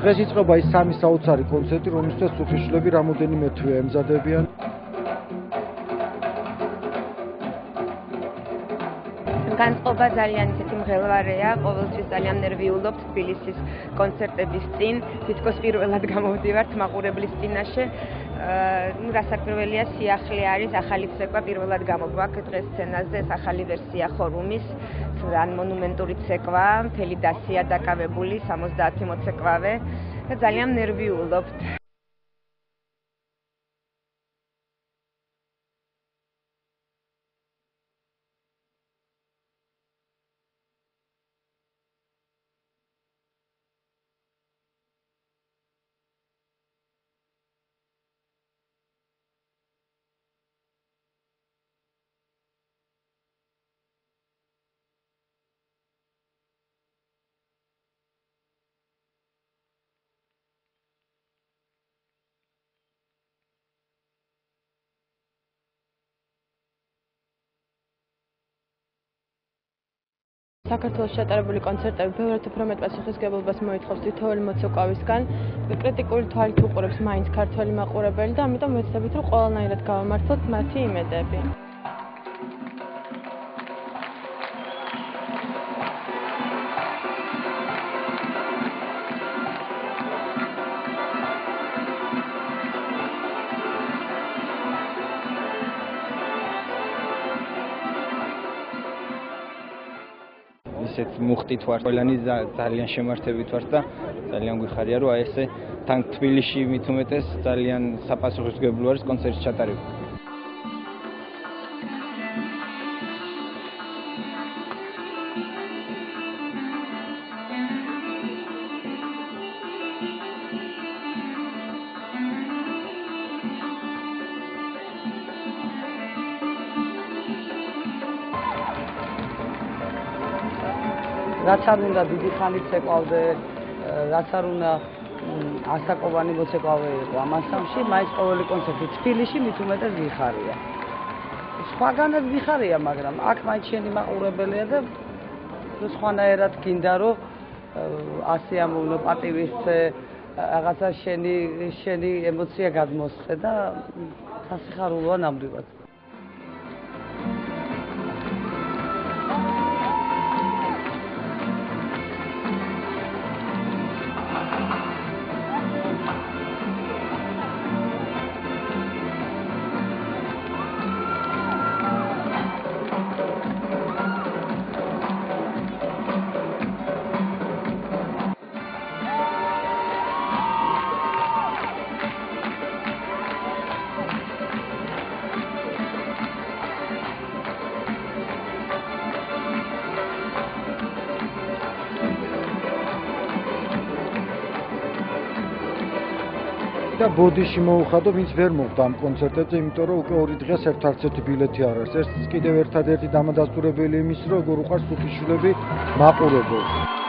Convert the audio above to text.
დღეს იწყება ის სამი საოცარი კონცერტი, რომელსაც სუფიშვლები რამოდენიმე თვეა ემზადებიან. განწყობა ძალიან ისეთი მღელვარეა, ყოველთვის ძალიან ნერვიულობთ თბილისის კონცერტების წინ, თითქოს პირველად გამოვდივართ მაყურებლის წინაშე. რასაკვირველია, სიახლე არის, ახალი ცეკვა პირველად გამოგვაქვს დღეს სცენაზე, ეს ახალი ვერსია ხორუმის, ძალიან მონუმენტური ცეკვა, მთელი დასია დაკავებული, 70 მოცეკვავე და ძალიან ნერვიულობთ. საქართველოს ჩატარებული კონცერტები ბევრად უფრო მეტ პასუხისმგებლობას მოითხოვს თითოეული მოცეკვავისგან. კრიტიკული თვალით უყურებს მაინც ქართველი მაყურებელი და ამიტომ ვეცდებით, რომ ყველანაირად გავამართლოთ მათი იმედები. ისეთ მუხტით ვარ, ყველანი ძალიან შემართებით ვარ და ძალიან გვიხარია, რომ აი ესე თან თბილისში მით უმეტეს ძალიან საპასუხისმგებლო არის კონცერტის ჩატარება. რაც არ უნდა დიდი ხანი ცეკვავდე, რაც არ უნდა ასაკობანი მოცეკვავე იყო ამ ანსამბლში, მაინც ყოველი კონცერტი თბილისში მით უმეტეს გიხარია. სხვაგანაც გიხარია, მაგრამ აქ მაინც შენი მაყურებელია და სხვანაირად გინდა რომ ასე ამოვნო პატივისცე, რაღაცა შენი ემოცია გადმოსცე და სასიხარულოა ნამდვილად. და ბოდიში მოუხადო, ვინც ვერ მოხვდა ამ კონცერტებზე, იმიტომ რომ უკვე 2 დღეს ერთ-ერთი ბილეთი არ არის. ეს კიდევ ერთადერთი დამადასტურებელი იმის, რომ როგორ უყარს სუფიშვლები მაყურებელს.